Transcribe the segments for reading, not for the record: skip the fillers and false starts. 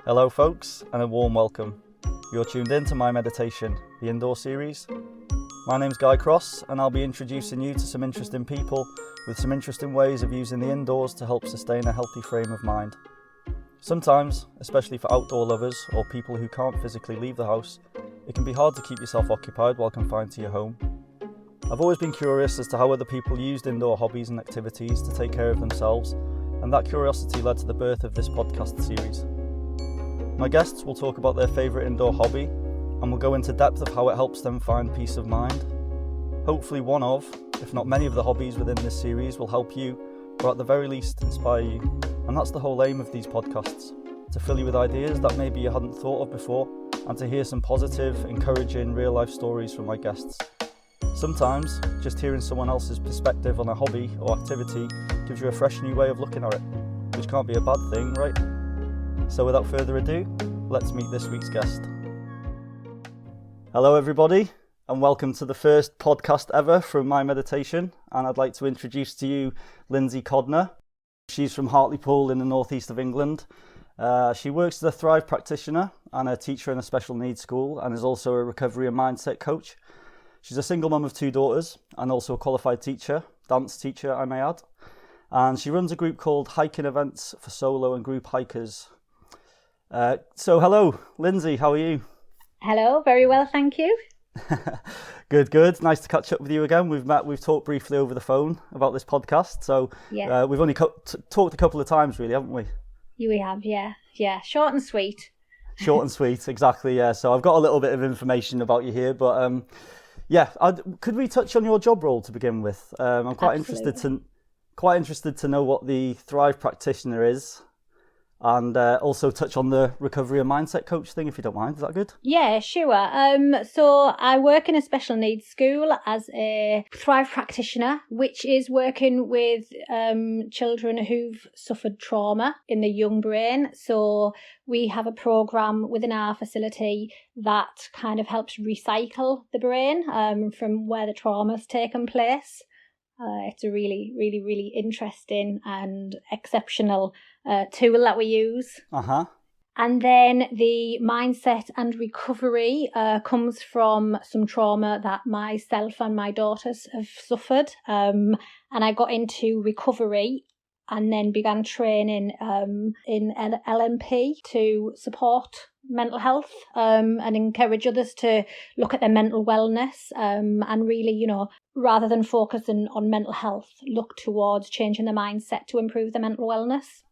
Hello folks, and a warm welcome. You're tuned in to My Meditation, the indoor series. My name's Guy Cross, and I'll be introducing you to some interesting people with some interesting ways of using the indoors to help sustain a healthy frame of mind. Sometimes, especially for outdoor lovers or people who can't physically leave the house, it can be hard to keep yourself occupied while confined to your home. I've always been curious as to how other people used indoor hobbies and activities to take care of themselves, and that curiosity led to the birth of this podcast series. My guests will talk about their favourite indoor hobby, and will go into depth of how it helps them find peace of mind. Hopefully one of, if not many of the hobbies within this series will help you, or at the very least inspire you. And that's the whole aim of these podcasts, to fill you with ideas that maybe you hadn't thought of before, and to hear some positive, encouraging, real-life stories from my guests. Sometimes, just hearing someone else's perspective on a hobby or activity gives you a fresh new way of looking at it, which can't be a bad thing, right? So without further ado, let's meet this week's guest. Hello everybody, and welcome to the first podcast ever from My Meditation, and I'd like to introduce to you Lindsay Codner. She's from Hartlepool in the northeast of England. She works as a Thrive practitioner and a teacher in a special needs school, and is also a recovery and mindset coach. She's a single mum of 2 daughters and also a qualified teacher, dance teacher I may add. And she runs a group called Hiking Events for Solo and Group Hikers. So hello, Lindsay, how are you? Hello, very well, thank you. Good. Nice to catch up with you again. We've talked briefly over the phone about this podcast. So yeah. We've only talked a couple of times really, haven't we? We have, yeah. Short and sweet. Short and sweet, exactly, yeah. So I've got a little bit of information about you here, but could we touch on your job role to begin with? I'm quite interested to know what the Thrive practitioner is, and also touch on the recovery and mindset coach thing, if you don't mind. Is that good? Yeah, sure. So I work in a special needs school as a Thrive practitioner, which is working with children who've suffered trauma in the young brain. So we have a programme within our facility that kind of helps recycle the brain from where the trauma's taken place. It's a really, really, really interesting and exceptional tool that we use. And then the mindset and recovery comes from some trauma that myself and my daughters have suffered. And I got into recovery and then began training in LNP to support mental health and encourage others to look at their mental wellness and really, rather than focusing on mental health, look towards changing the mindset to improve their mental wellness.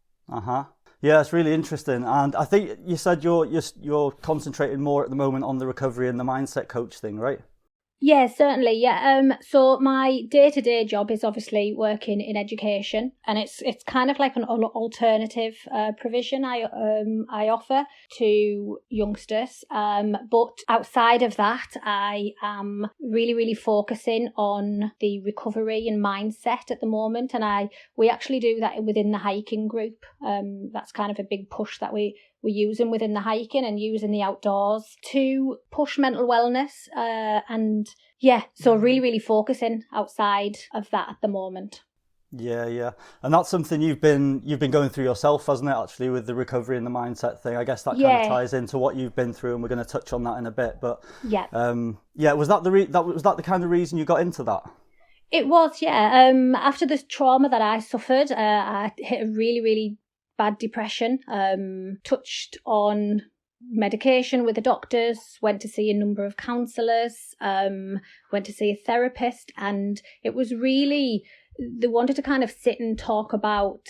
Yeah, it's really interesting. And I think you said you're concentrating more at the moment on the recovery and the mindset coach thing, right? Yeah, certainly. Yeah. So my day-to-day job is obviously working in education, and it's kind of like an alternative provision I offer to youngsters. But outside of that, I am really, really focusing on the recovery and mindset at the moment, and we actually do that within the hiking group. That's kind of a big push that we're using within the hiking and using the outdoors to push mental wellness so really, really focusing outside of that at the moment. Yeah. And that's something you've been going through yourself, hasn't it, actually, with the recovery and the mindset thing? I guess that kind of ties into what you've been through, and we're going to touch on that in a bit. But was that the kind of reason you got into that? It was, yeah. After the trauma that I suffered, I hit a really, really bad depression, touched on medication with the doctors, went to see a number of counsellors, went to see a therapist, and it was really, they wanted to kind of sit and talk about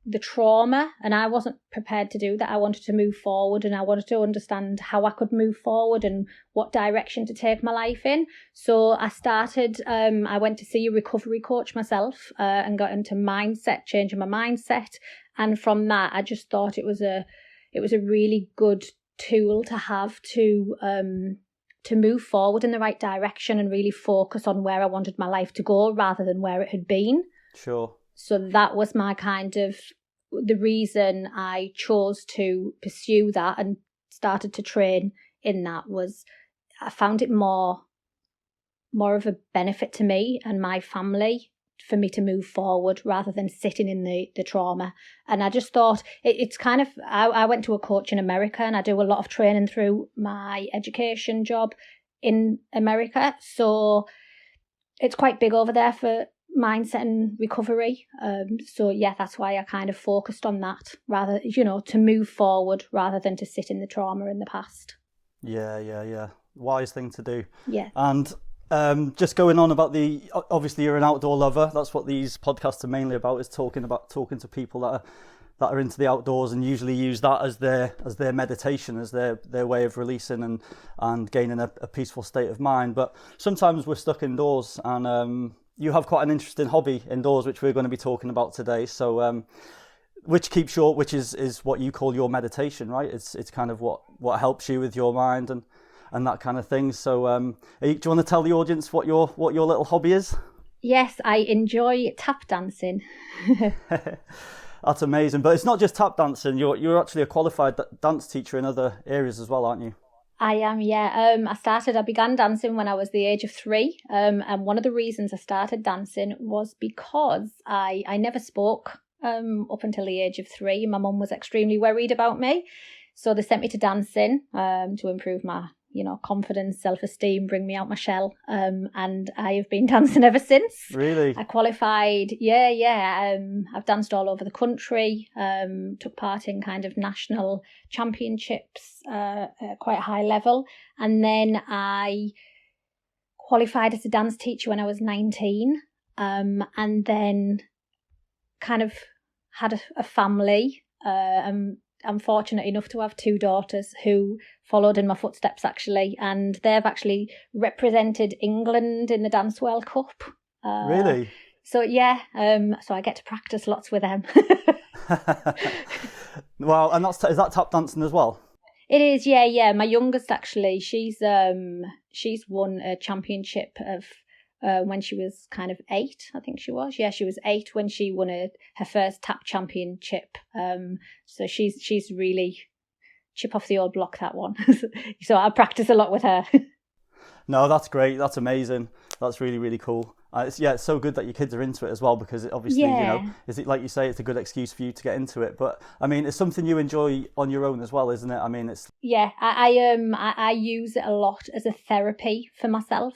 the trauma, and I wasn't prepared to do that. I wanted to move forward, and I wanted to understand how I could move forward and what direction to take my life in. So I started, I went to see a recovery coach myself and got into mindset, changing my mindset. And from that, I just thought it was a really good tool to have to move forward in the right direction and really focus on where I wanted my life to go rather than where it had been. Sure. So that was my kind of the reason I chose to pursue that and started to train in that was I found it more of a benefit to me and my family for me to move forward rather than sitting in the trauma. And I just thought it's kind of, I went to a coach in America, and I do a lot of training through my education job in America. So it's quite big over there for mindset and recovery. So yeah, that's why I kind of focused on that, rather, to move forward rather than to sit in the trauma in the past. Yeah. Wise thing to do. Yeah. And just going on about obviously you're an outdoor lover. That's what these podcasts are mainly about, is talking to people that are into the outdoors, and usually use that as their meditation, as their way of releasing and gaining a peaceful state of mind. But sometimes we're stuck indoors, and you have quite an interesting hobby indoors, which we're going to be talking about today. So which keeps which is what you call your meditation, right? It's kind of what helps you with your mind and that kind of thing. So do you want to tell the audience what your little hobby is? Yes, I enjoy tap dancing. That's amazing. But it's not just tap dancing. You're actually a qualified dance teacher in other areas as well, aren't you? I am, yeah. I began dancing when I was the age of 3. And one of the reasons I started dancing was because I never spoke up until the age of 3. My mum was extremely worried about me. So they sent me to dancing to improve my confidence, self-esteem, bring me out my shell. And I have been dancing ever since. Really? I qualified. Yeah. I've danced all over the country, took part in kind of national championships at quite a high level. And then I qualified as a dance teacher when I was 19. And then kind of had a family. I'm fortunate enough to have 2 daughters who followed in my footsteps, actually, and they've actually represented England in the Dance World Cup. Really? So yeah, so I get to practice lots with them. Wow, and is that tap dancing as well? It is, yeah. My youngest, actually, she's won a championship of when she was kind of 8, I think she was. Yeah, she was 8 when she won her first tap championship. So she's really chip off the old block, that one. So I practice a lot with her. No, that's great. That's amazing. That's really, really cool. It's so good that your kids are into it as well, because it obviously, is it like you say, it's a good excuse for you to get into it. But I mean, it's something you enjoy on your own as well, isn't it? I mean, it's I use it a lot as a therapy for myself.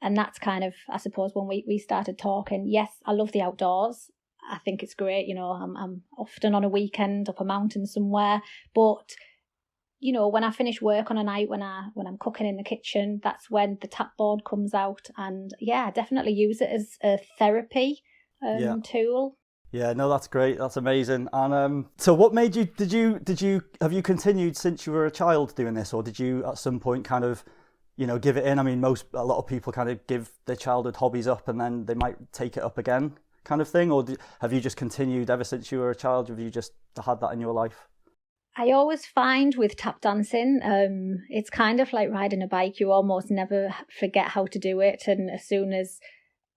And that's kind of, I suppose, when we started talking. Yes, I love the outdoors. I think it's great. I'm often on a weekend up a mountain somewhere. But, when I finish work on a night, when I'm cooking in the kitchen, that's when the tap board comes out. And yeah, I definitely use it as a therapy tool. Yeah, no, that's great. That's amazing. And so what made you, have you continued since you were a child doing this, or did you at some point kind of, give it in? I mean, a lot of people kind of give their childhood hobbies up and then they might take it up again, kind of thing. Or have you just continued ever since you were a child? Have you just had that in your life? I always find with tap dancing, it's kind of like riding a bike. You almost never forget how to do it. And as soon as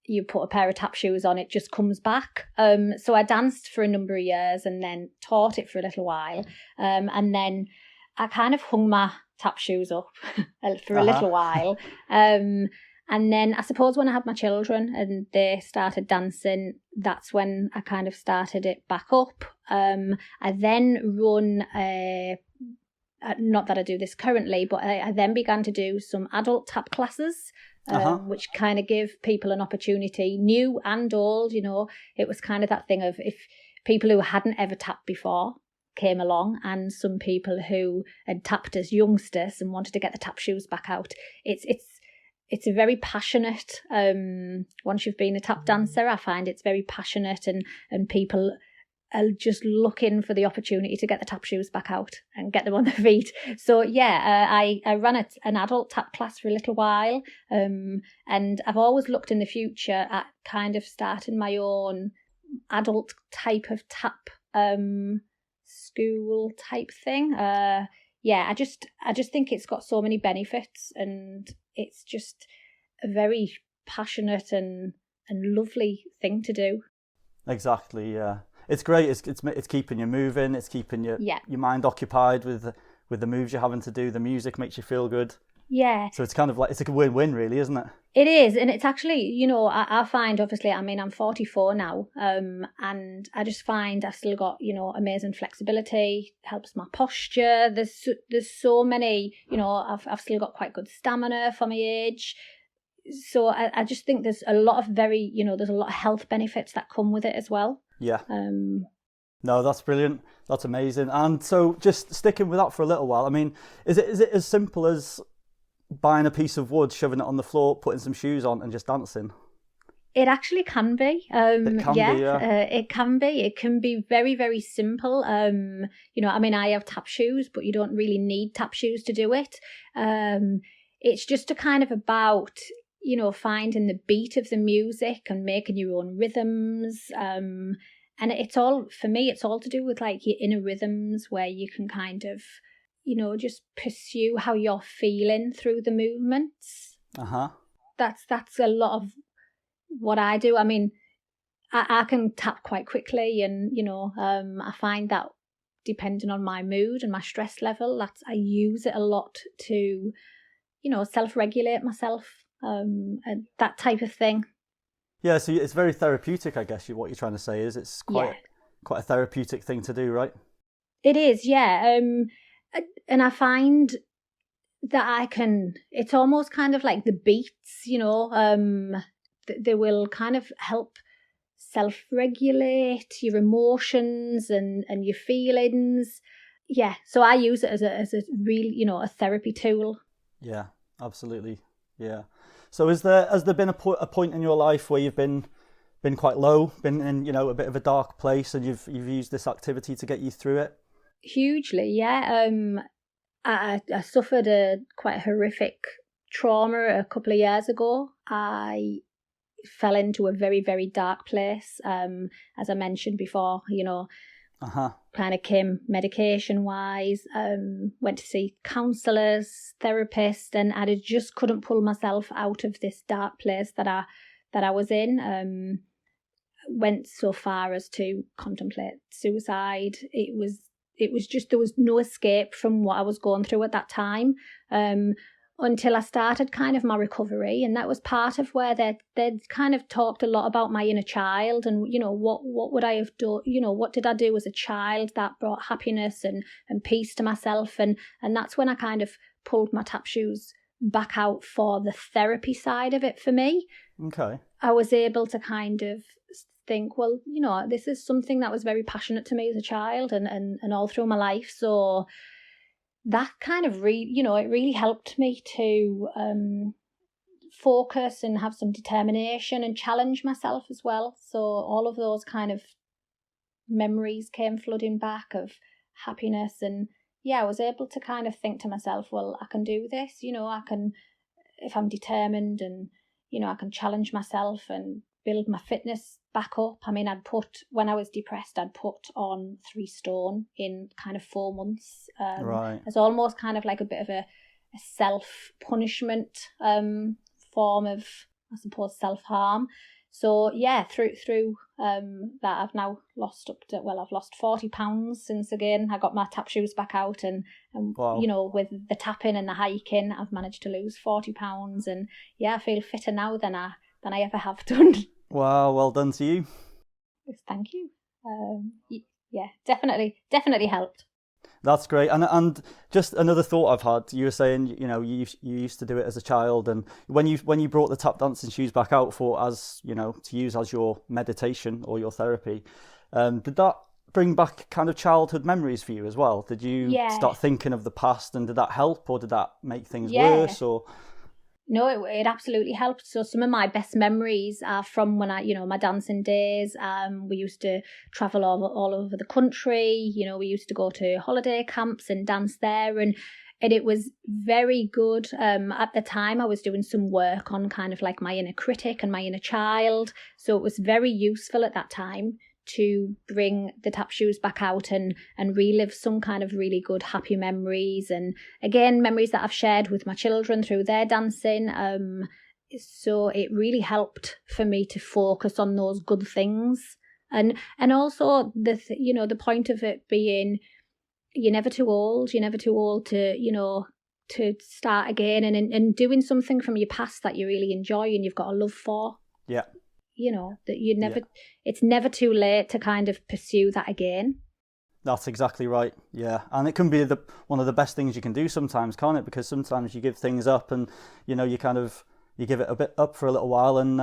you put a pair of tap shoes on, it just comes back. So I danced for a number of years and then taught it for a little while. And then I kind of hung my tap shoes up for a little while. And then I suppose when I had my children and they started dancing, that's when I kind of started it back up. I then run, not that I do this currently, but I then began to do some adult tap classes, which kind of give people an opportunity, new and old. It was kind of that thing of if people who hadn't ever tapped before came along, and some people who had tapped as youngsters and wanted to get the tap shoes back out. It's a very passionate, once you've been a tap dancer, I find it's very passionate, and people are just looking for the opportunity to get the tap shoes back out and get them on their feet. So yeah, I ran an adult tap class for a little while, and I've always looked in the future at kind of starting my own adult type of tap school type thing. I just think it's got so many benefits, and it's just a very passionate and lovely thing to do. Exactly, yeah. It's great. It's keeping you moving. It's keeping your mind occupied with the moves you're having to do. The music makes you feel good. Yeah. So it's kind of like, it's like a win-win really, isn't it? It is, and it's actually, I find, obviously, I mean, I'm 44 now, and I just find I've still got, amazing flexibility, helps my posture. There's so many, I've still got quite good stamina for my age. So I just think there's a lot of there's a lot of health benefits that come with it as well. Yeah. No, that's brilliant. That's amazing. And so just sticking with that for a little while, I mean, is it as simple as buying a piece of wood, shoving it on the floor, putting some shoes on and just dancing? It actually can be. It can be, yeah. It can be. It can be very, very simple. I mean, I have tap shoes, but you don't really need tap shoes to do it. It's just a kind of about, finding the beat of the music and making your own rhythms. And it's all, for me, it's all to do with like your inner rhythms where you can kind of, just pursue how you're feeling through the movements. That's a lot of what I do. I mean, I can tap quite quickly, and I find that depending on my mood and my stress level, I use it a lot to, self-regulate myself, and that type of thing. Yeah, so it's very therapeutic, I guess. What you're trying to say is it's quite a therapeutic thing to do, right? It is, yeah. And I find that it's almost kind of like the beats, they will kind of help self-regulate your emotions and your feelings. Yeah, so I use it as a real, a therapy tool. Yeah, absolutely. Yeah. So has there been a point in your life where you've been quite low, been in, a bit of a dark place, and you've used this activity to get you through it? Hugely, yeah. I suffered a quite horrific trauma a couple of years ago. I fell into a very, very dark place. As I mentioned before, kind of came medication-wise, went to see counsellors, therapists, and I just couldn't pull myself out of this dark place that I was in. Went so far as to contemplate suicide. It was just, there was no escape from what I was going through at that time, until I started kind of my recovery. And that was part of where they'd kind of talked a lot about my inner child and, what would I have done, what did I do as a child that brought happiness and peace to myself. And that's when I kind of pulled my tap shoes back out for the therapy side of it for me. Okay. I was able to kind of think, well, this is something that was very passionate to me as a child and all through my life. So that kind of it really helped me to focus and have some determination and challenge myself as well. So all of those kind of memories came flooding back of happiness, and I was able to kind of think to myself, well, I can do this, I can, if I'm determined, and I can challenge myself and build my fitness back up. I mean, when I was depressed, I'd put on 3 stone in kind of 4 months. Right. It's almost kind of like a bit of a self-punishment form of, I suppose, self-harm. So through that, I've now lost I've lost 40 pounds since, again, I got my tap shoes back out, and wow. With the tapping and the hiking, I've managed to lose 40 pounds, and I feel fitter now than I ever have done. Wow, well done to you. Thank you. Definitely helped. That's great. And just another thought I've had, you were saying, you used to do it as a child, and when you brought the tap dancing shoes back out to use as your meditation or your therapy, did that bring back kind of childhood memories for you as well? Did you start thinking of the past, and did that help, or did that make things worse? Or no, it absolutely helped. So some of my best memories are from when my dancing days. We used to travel all over the country. We used to go to holiday camps and dance there, and it was very good. At the time, I was doing some work on kind of like my inner critic and my inner child. So it was very useful at that time to bring the tap shoes back out and relive some kind of really good happy memories, and again memories that I've shared with my children through their dancing. So it really helped for me to focus on those good things, and also the point of it being, you're never too old to to start again and doing something from your past that you really enjoy and you've got a love for. Yeah. You know, that it's never too late to kind of pursue that again. That's exactly right. Yeah. And it can be one of the best things you can do sometimes, can't it? Because sometimes you give things up and, you know, you give it a bit up for a little while and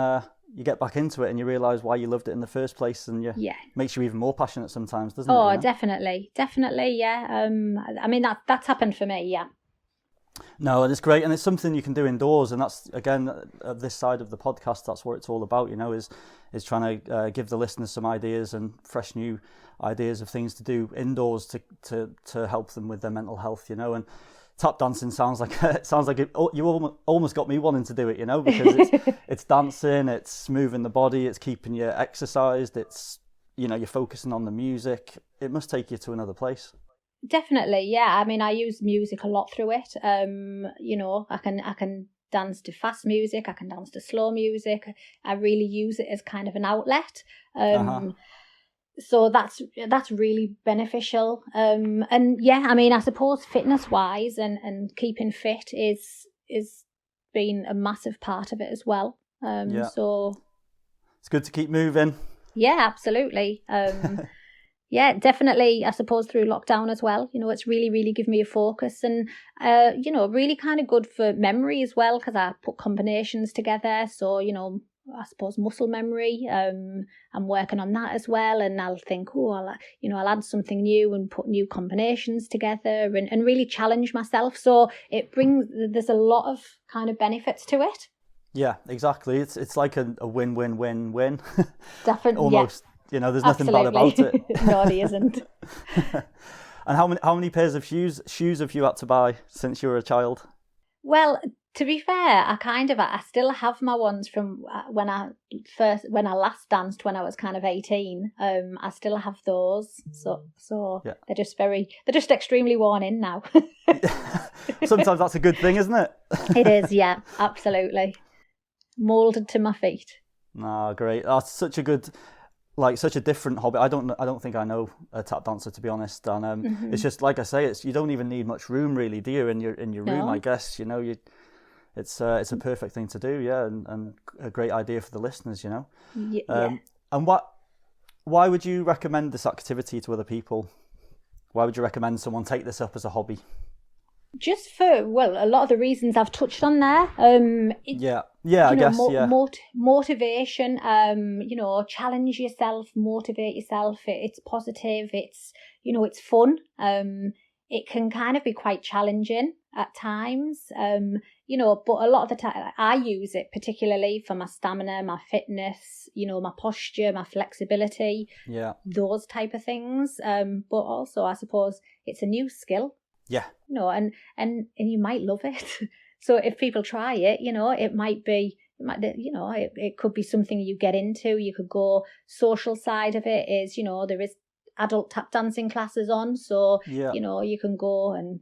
you get back into it and you realise why you loved it in the first place, and makes you even more passionate sometimes, doesn't it? Oh, definitely, yeah. I mean that's happened for me, yeah. No, and it's great, and it's something you can do indoors, and that's again this side of the podcast. That's what it's all about, you know, is trying to give the listeners some ideas and fresh new ideas of things to do indoors to help them with their mental health, you know. And tap dancing sounds like you almost got me wanting to do it, you know, because it's dancing, it's moving the body, it's keeping you exercised, it's, you know, you're focusing on the music. It must take you to another place. Definitely, yeah. I mean, I use music a lot through it. You know, I can dance to fast music, I can dance to slow music. I really use it as kind of an outlet. So that's really beneficial. And yeah, I mean, I suppose fitness wise and keeping fit is been a massive part of it as well. So it's good to keep moving. Yeah, absolutely. Yeah, definitely. I suppose through lockdown as well, you know, it's really, really given me a focus and, you know, really kind of good for memory as well, because I put combinations together. So, you know, I suppose muscle memory, I'm working on that as well. And I'll think, I'll add something new and put new combinations together and really challenge myself. So there's a lot of kind of benefits to it. Yeah, exactly. It's like a win-win-win-win. Definitely. Almost. Yeah. You know, there's nothing bad about it. No, there isn't. And how many pairs of shoes have you had to buy since you were a child? Well, to be fair, I still have my ones from when I last danced when I was kind of 18. I still have those. So yeah. They're just extremely worn in now. Sometimes that's a good thing, isn't it? It is, yeah, absolutely. Molded to my feet. Ah, great. That's such a different hobby. I don't think I know a tap dancer, to be honest. And it's just like I say, you don't even need much room, really, do you? In your room, no. I guess, you know, it's a perfect thing to do, yeah, and a great idea for the listeners, you know. Yeah. And why would you recommend this activity to other people? Why would you recommend someone take this up as a hobby? Just for, a lot of the reasons I've touched on there. Motivation, you know, challenge yourself, motivate yourself. It's positive, it's fun. It can kind of be quite challenging at times, you know, but a lot of the time I use it particularly for my stamina, my fitness, you know, my posture, my flexibility, those type of things. But also I suppose it's a new skill. Yeah. You know, and you might love it. So if people try it, you know, it could be something you get into. You could go, social side of it is, you know, there is adult tap dancing classes on. So, you know, you can go, and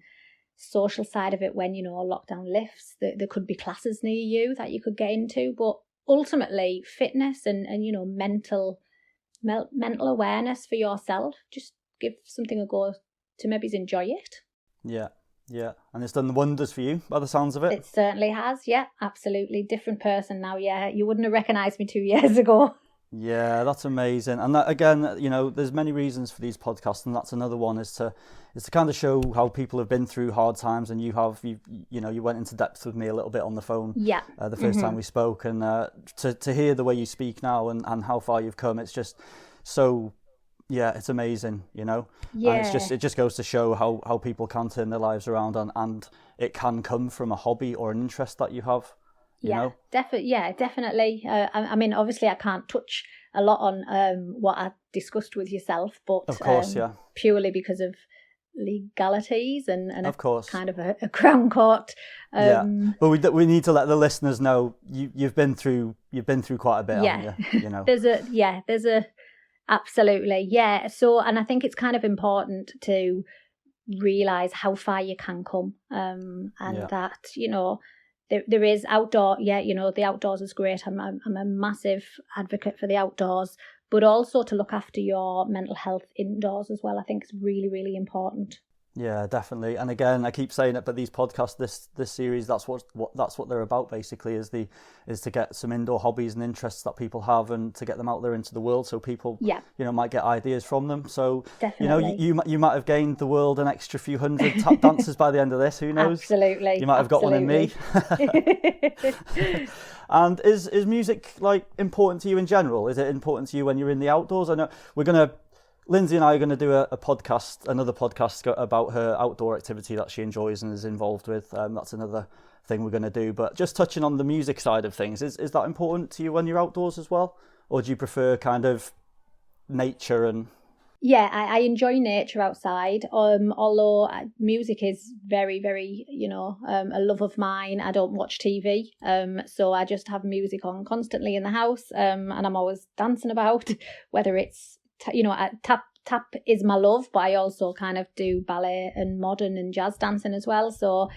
social side of it when, you know, lockdown lifts, there could be classes near you that you could get into. But ultimately fitness and you know, mental awareness for yourself, just give something a go to maybe enjoy it. Yeah, and it's done wonders for you by the sounds of it. It certainly has, yeah, absolutely. Different person now, yeah. You wouldn't have recognised me 2 years ago. Yeah, that's amazing. And that, again, you know, there's many reasons for these podcasts, and that's another one is to kind of show how people have been through hard times, and you went into depth with me a little bit on the phone. Yeah. The first time we spoke, and to hear the way you speak now and how far you've come, it's just so. Yeah, it's amazing, you know. Yeah. And it just goes to show how people can turn their lives around, and it can come from a hobby or an interest that you have. You know? Definitely. I mean, obviously, I can't touch a lot on what I discussed with yourself, but of course, purely because of legalities and of course, kind of a crown court. But we need to let the listeners know you've been through quite a bit. Yeah, haven't you? You know, there's a. Absolutely, yeah. So, and I think it's kind of important to realise how far you can come, that, you know, there is outdoor. Yeah, you know, the outdoors is great. I'm a massive advocate for the outdoors, but also to look after your mental health indoors as well. I think it's really, really important. Yeah, definitely. And again, I keep saying it, but these podcasts, this series, that's what they're about basically, is to get some indoor hobbies and interests that people have, and to get them out there into the world, so people, Yeah, might get ideas from them. So, definitely. you might have gained the world an extra few hundred tap dancers by the end of this. Who knows? Absolutely. You might have got one in me. And is music like important to you in general? Is it important to you when you're in the outdoors? I know Lindsay and I are going to do another podcast about her outdoor activity that she enjoys and is involved with. That's another thing we're going to do. But just touching on the music side of things, is that important to you when you're outdoors as well? Or do you prefer kind of nature and... Yeah, I enjoy nature outside. Although music is very, very, a love of mine. I don't watch TV, so I just have music on constantly in the house, and I'm always dancing about, whether it's tap is my love, but I also kind of do ballet and modern and jazz dancing as well. So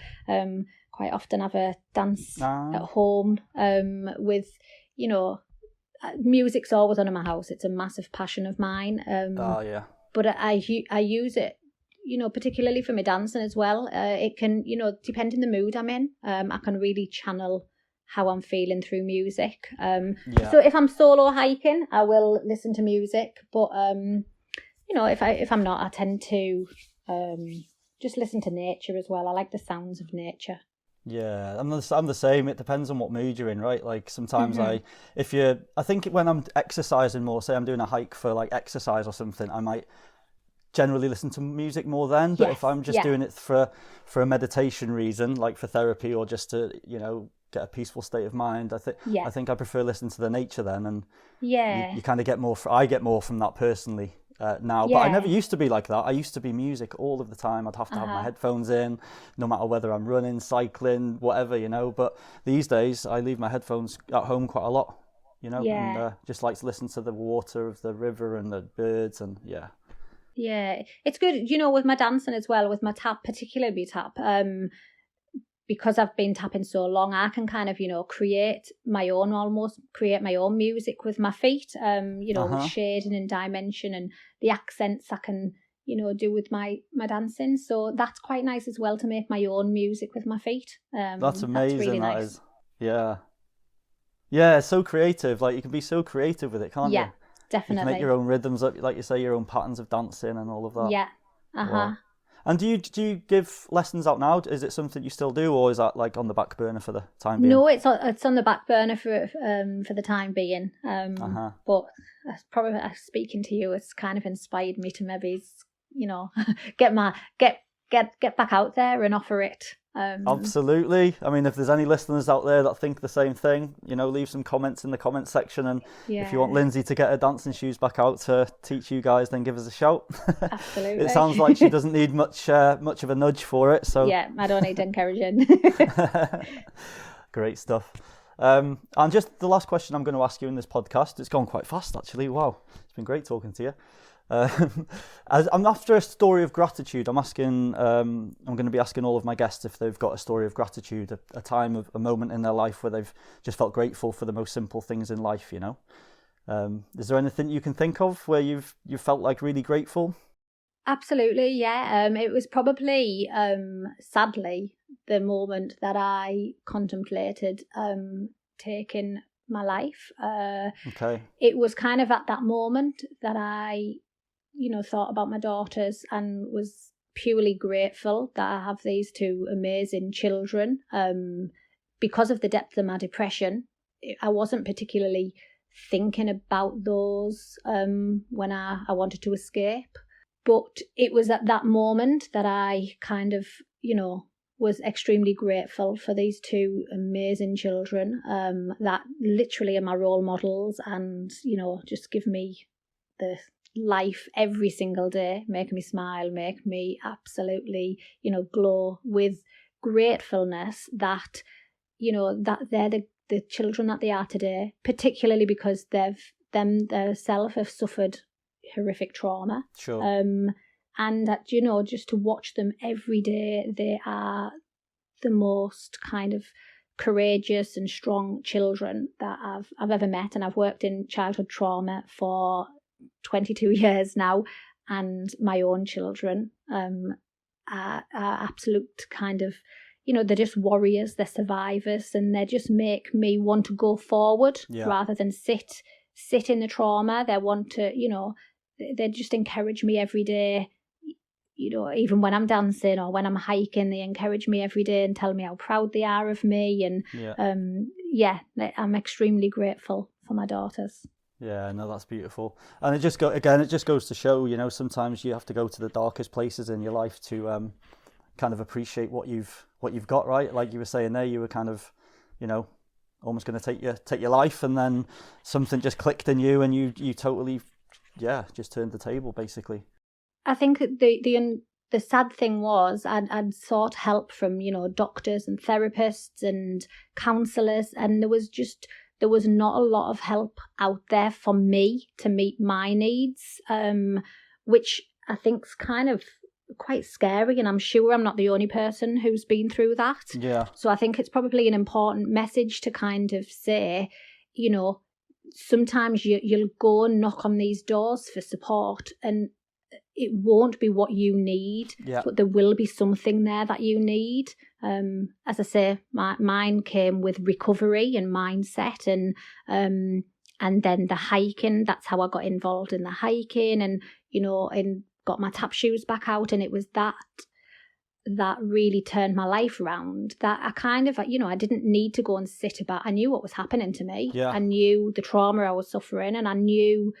quite often have a dance at home with, music's always on in my house. It's a massive passion of mine. yeah. But I use it, particularly for my dancing as well. It can, depending the mood I'm in, I can really channel how I'm feeling through music. So if I'm solo hiking, I will listen to music. But if I'm not, I tend to just listen to nature as well. I like the sounds of nature. Yeah, I'm the same. It depends on what mood you're in, right? Like sometimes I think when I'm exercising more, say I'm doing a hike for like exercise or something, I might generally listen to music more then. But if I'm just doing it for a meditation reason, like for therapy or just to, get a peaceful state of mind, I think I prefer listening to the nature then. And you kind of get more, I get more from that personally. Now, but I never used to be like that. I used to be music all of the time. I'd have to have my headphones in, no matter whether I'm running, cycling, whatever, But these days, I leave my headphones at home quite a lot, and just like to listen to the water of the river and the birds, and Yeah, it's good, with my dancing as well, with my tap, particularly tap. Because I've been tapping so long, I can kind of, create my own music with my feet, with shading and dimension and the accents I can, do with my dancing. So that's quite nice as well, to make my own music with my feet. That's amazing. That's really that nice. Is. Yeah. Yeah, it's so creative. Like you can be so creative with it, can't you? Yeah, definitely. You can make your own rhythms up, like you say, your own patterns of dancing and all of that. Yeah. Wow. And do you give lessons out now? Is it something you still do, or is that like on the back burner for the time being? No, it's on the back burner for the time being. But probably speaking to you, it's kind of inspired me to maybe, get back out there and offer it. Absolutely. I mean, if there's any listeners out there that think the same thing, leave some comments in the comments section. And if you want Lindsay to get her dancing shoes back out to teach you guys, then give us a shout. Absolutely. It sounds like she doesn't need much of a nudge for it. So yeah, I don't need encouraging. Great stuff. And just the last question I'm going to ask you in this podcast. It's gone quite fast, actually. Wow, it's been great talking to you. As I'm after a story of gratitude, I'm going to be asking all of my guests if they've got a story of gratitude, a time of a moment in their life where they've just felt grateful for the most simple things in life. Is there anything you can think of where you've felt like really grateful? Absolutely, yeah. It was probably sadly the moment that I contemplated taking my life. Okay. It was kind of at that moment that I thought about my daughters and was purely grateful that I have these two amazing children. Because of the depth of my depression, I wasn't particularly thinking about those when I wanted to escape. But it was at that moment that I kind of, was extremely grateful for these two amazing children that literally are my role models and, just give me the life every single day, make me smile, make me absolutely, glow with gratefulness that, that they're the children that they are today, particularly because themselves have suffered horrific trauma. Sure. And that, just to watch them every day, they are the most kind of courageous and strong children that I've ever met. And I've worked in childhood trauma for 22 years now, and my own children are absolute kind of, they're just warriors, they're survivors, and they just make me want to go forward rather than sit in the trauma. They want to, they just encourage me every day. Even when I'm dancing or when I'm hiking, they encourage me every day and tell me how proud they are of me. And I'm extremely grateful for my daughters. Yeah, no, that's beautiful. And it just goes to show, sometimes you have to go to the darkest places in your life to kind of appreciate what you've got, right? Like you were saying there, you were kind of, almost going to take your life, and then something just clicked in you, and you totally, just turned the table basically. I think the sad thing was I'd sought help from, doctors and therapists and counsellors, and there was not a lot of help out there for me to meet my needs, which I think's kind of quite scary, and I'm sure I'm not the only person who's been through that. Yeah. So I think it's probably an important message to kind of say, sometimes you'll go and knock on these doors for support, and it won't be what you need, but there will be something there that you need. As I say, mine came with recovery and mindset, and then the hiking. That's how I got involved in the hiking, and and got my tap shoes back out, and it was that really turned my life around. That I kind of, I didn't need to go and sit about. I knew what was happening to me. Yeah. I knew the trauma I was suffering, and I knew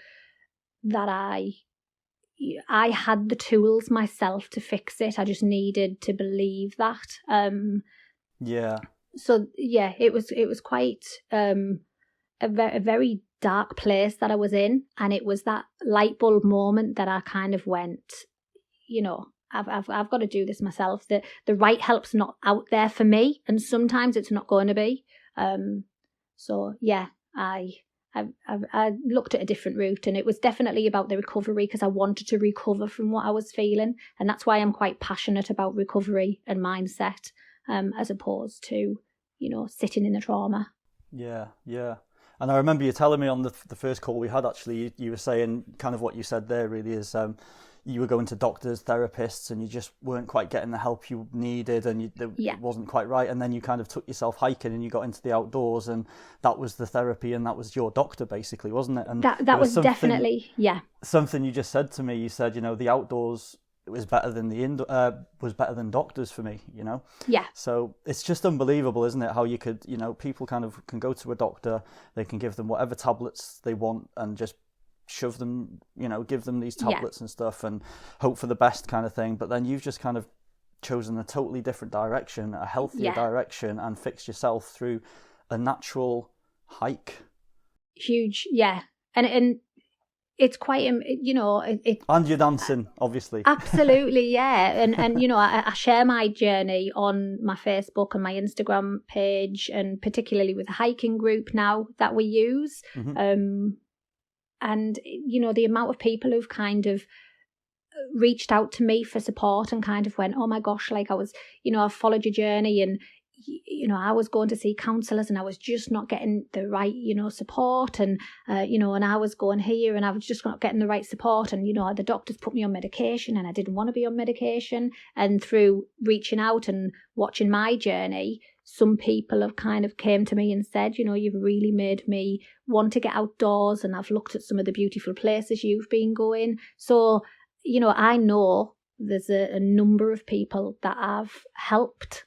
that I had the tools myself to fix it. I just needed to believe that. So it was quite a very dark place that I was in, and it was that light bulb moment that I kind of went, I've got to do this myself. The right help's not out there for me, and sometimes it's not going to be. I looked at a different route, and it was definitely about the recovery, because I wanted to recover from what I was feeling, and that's why I'm quite passionate about recovery and mindset, as opposed to sitting in the trauma. Yeah. And I remember you telling me on the first call we had, actually, you were saying kind of what you said there really is you were going to doctors, therapists, and you just weren't quite getting the help you needed, and it wasn't quite right. And then you kind of took yourself hiking, and you got into the outdoors, and that was the therapy, and that was your doctor basically, wasn't it? And that was definitely something you just said to me. You said, the outdoors was better than was better than doctors for me, Yeah. So it's just unbelievable, isn't it? How you could, people kind of can go to a doctor, they can give them whatever tablets they want, and just shove them, give them these tablets and stuff, and hope for the best kind of thing. But then you've just kind of chosen a totally different direction, a healthier direction, and fixed yourself through a natural hike. Huge, and it's quite, and you're dancing, obviously. Absolutely, and I share my journey on my Facebook and my Instagram page, and particularly with the hiking group now that we use. Mm-hmm. And, the amount of people who've kind of reached out to me for support and kind of went, oh my gosh, like I was, I've followed your journey, and, I was going to see counsellors, and I was just not getting the right, support, and, and I was going here, and I was just not getting the right support, and, the doctors put me on medication, and I didn't want to be on medication. And through reaching out and watching my journey, some people have kind of came to me and said, you've really made me want to get outdoors, and I've looked at some of the beautiful places you've been going. So, I know there's a number of people that I've helped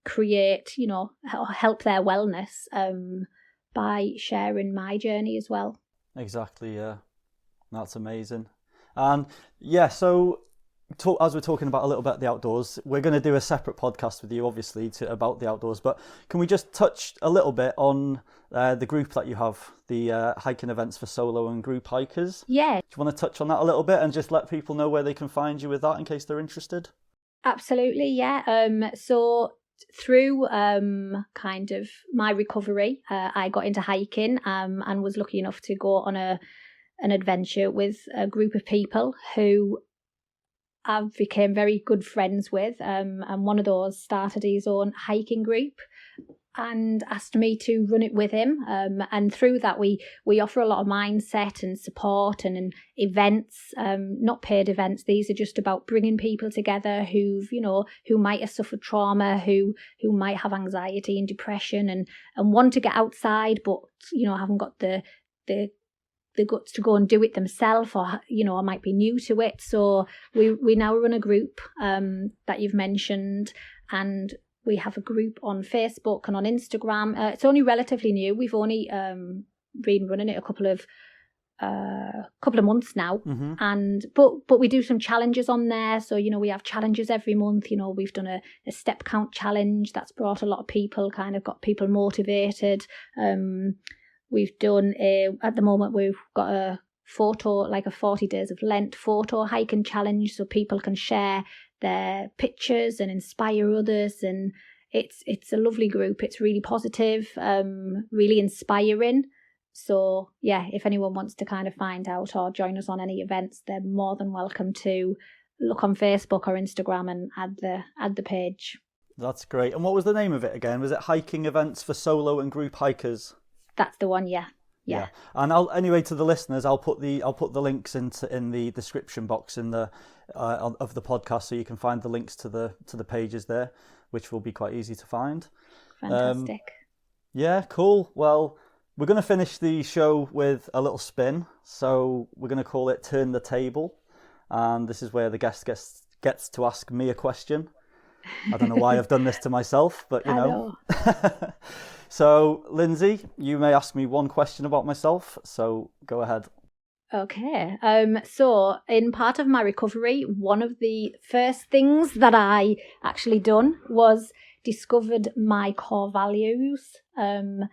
create, help their wellness by sharing my journey as well. Exactly, yeah. That's amazing. And so as we're talking about a little bit the outdoors, we're going to do a separate podcast with you, obviously, about the outdoors. But can we just touch a little bit on the group that you have, the hiking events for solo and group hikers? Yeah. Do you want to touch on that a little bit and just let people know where they can find you with that in case they're interested? Absolutely, yeah. So through kind of my recovery, I got into hiking and was lucky enough to go on an adventure with a group of people who I became very good friends with, and one of those started his own hiking group, and asked me to run it with him. And through that, we offer a lot of mindset and support and events, not paid events. These are just about bringing people together who might have suffered trauma, who might have anxiety and depression and want to get outside, but, haven't got the guts to go and do it themselves, or I might be new to it. So we now run a group that you've mentioned, and we have a group on Facebook and on Instagram. It's only relatively new. We've only been running it a couple of months now, and but we do some challenges on there. So we have challenges every month. We've done a step count challenge that's brought a lot of people, kind of got people motivated. We've done at the moment we've got a photo, like a 40 days of Lent photo hiking challenge, so people can share their pictures and inspire others. And it's a lovely group. It's really positive, really inspiring. So yeah, if anyone wants to kind of find out or join us on any events, they're more than welcome to look on Facebook or Instagram and add the page. That's great. And what was the name of it again? Was it Hiking Events for Solo and Group Hikers? That's the one, yeah. And anyway, to the listeners, I'll put the links in the description box in the of the podcast, so you can find the links to the pages there, which will be quite easy to find. Fantastic. Yeah, cool. Well, we're going to finish the show with a little spin, so we're going to call it Turn the Table, and this is where the guest gets to ask me a question. I don't know why I've done this to myself, but you know. So, Lindsay, you may ask me one question about myself, so go ahead. Okay. So, in part of my recovery, one of the first things that I actually done was discovered my core values. And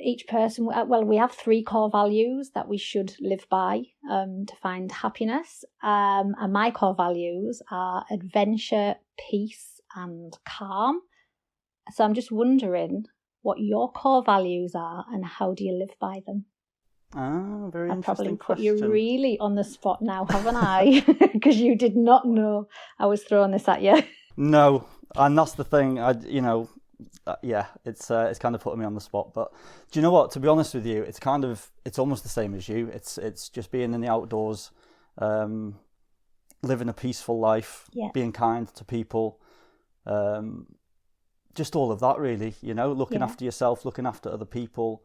each person, we have 3 core values that we should live by to find happiness. And my core values are adventure, peace, and calm. So I'm just wondering what your core values are and how do you live by them? Very interesting question. I've probably put you really on the spot now, haven't I? Because you did not know I was throwing this at you. No, and that's the thing. It's kind of putting me on the spot. But do you know what? To be honest with you, it's almost the same as you. It's just being in the outdoors, living a peaceful life, being kind to people. Just all of that, really, looking after yourself, looking after other people.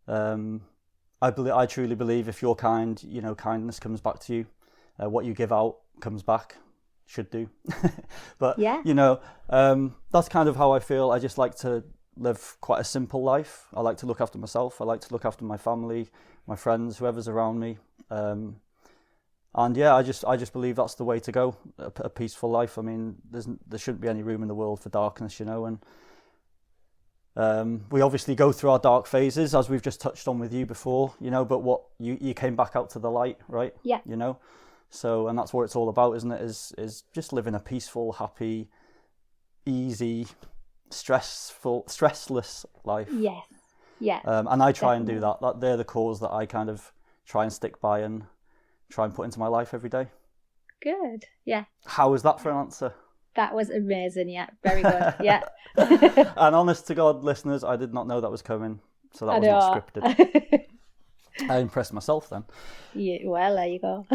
I truly believe if you're kind, kindness comes back to you. What you give out comes back, should do. But, that's kind of how I feel. I just like to live quite a simple life. I like to look after myself. I like to look after my family, my friends, whoever's around me. And yeah, I just believe that's the way to go, a peaceful life. I mean, there shouldn't be any room in the world for darkness, and we obviously go through our dark phases, as we've just touched on with you before, but what you came back out to the light, right? Yeah. So, and that's what it's all about, isn't it? Is just living a peaceful, happy, easy, stressless life. Yes. Yeah. And I try and do that. They're the cores that I kind of try and stick by and try and put into my life every day. Good. Yeah. How was that for an answer? That was amazing. Yeah. Very good. Yeah. And honest to God, listeners, I did not know that was coming. So that was not scripted. I impressed myself then. Yeah, well, there you go.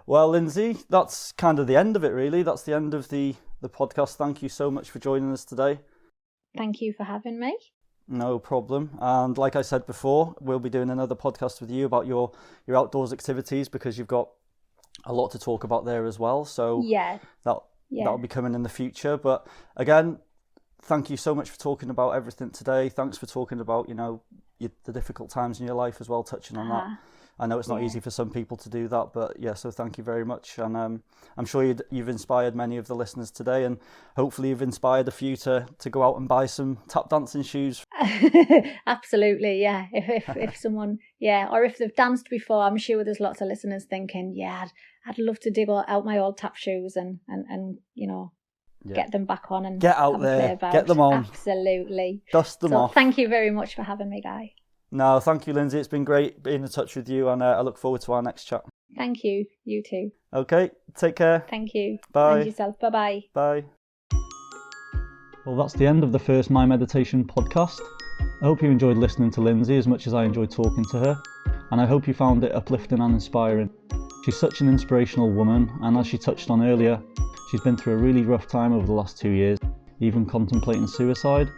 Well, Lindsay, that's kind of the end of it, really. That's the end of the podcast. Thank you so much for joining us today. Thank you for having me. No problem. And like I said before, we'll be doing another podcast with you about your outdoors activities, because you've got a lot to talk about there as well. So that'll be coming in the future. But again, thank you so much for talking about everything today. Thanks for talking about, the difficult times in your life as well, touching on that. I know it's not easy for some people to do that, but so thank you very much. And I'm sure you've inspired many of the listeners today, and hopefully you've inspired a few to go out and buy some tap dancing shoes. Absolutely, yeah. If someone, or if they've danced before, I'm sure there's lots of listeners thinking, I'd love to dig out my old tap shoes and get them back on and get out there, get them on. Absolutely. Dust them off. Thank you very much for having me, Guy. No, thank you, Lindsay. It's been great being in touch with you, and I look forward to our next chat. Thank you. You too. Okay, take care. Thank you. Bye. And yourself. Bye-bye. Bye. Well, that's the end of the first My Meditation podcast. I hope you enjoyed listening to Lindsay as much as I enjoyed talking to her, and I hope you found it uplifting and inspiring. She's such an inspirational woman, and as she touched on earlier, she's been through a really rough time over the last 2 years, even contemplating suicide,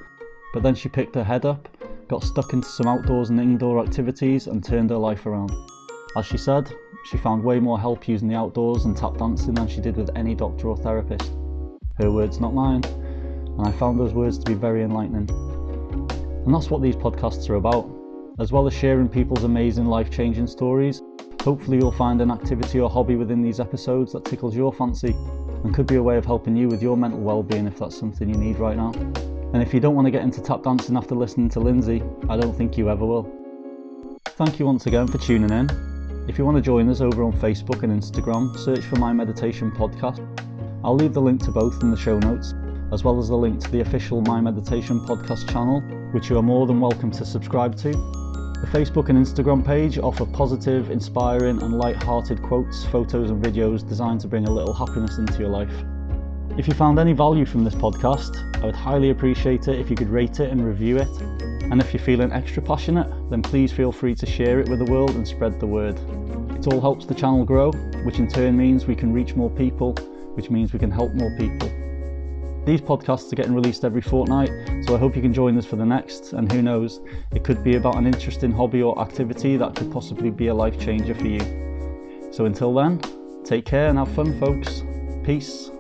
but then she picked her head up, got stuck into some outdoors and indoor activities and turned her life around. As she said, she found way more help using the outdoors and tap dancing than she did with any doctor or therapist. Her words, not mine, and I found those words to be very enlightening. And that's what these podcasts are about. As well as sharing people's amazing life-changing stories, hopefully you'll find an activity or hobby within these episodes that tickles your fancy and could be a way of helping you with your mental well-being if that's something you need right now. And if you don't want to get into tap dancing after listening to Lindsay, I don't think you ever will. Thank you once again for tuning in. If you want to join us over on Facebook and Instagram, search for My Meditation Podcast. I'll leave the link to both in the show notes, as well as the link to the official My Meditation Podcast channel, which you are more than welcome to subscribe to. The Facebook and Instagram page offer positive, inspiring and light-hearted quotes, photos and videos designed to bring a little happiness into your life. If you found any value from this podcast, I would highly appreciate it if you could rate it and review it. And if you're feeling extra passionate, then please feel free to share it with the world and spread the word. It all helps the channel grow, which in turn means we can reach more people, which means we can help more people. These podcasts are getting released every fortnight, so I hope you can join us for the next, and who knows, it could be about an interesting hobby or activity that could possibly be a life changer for you. So until then, take care and have fun, folks. Peace.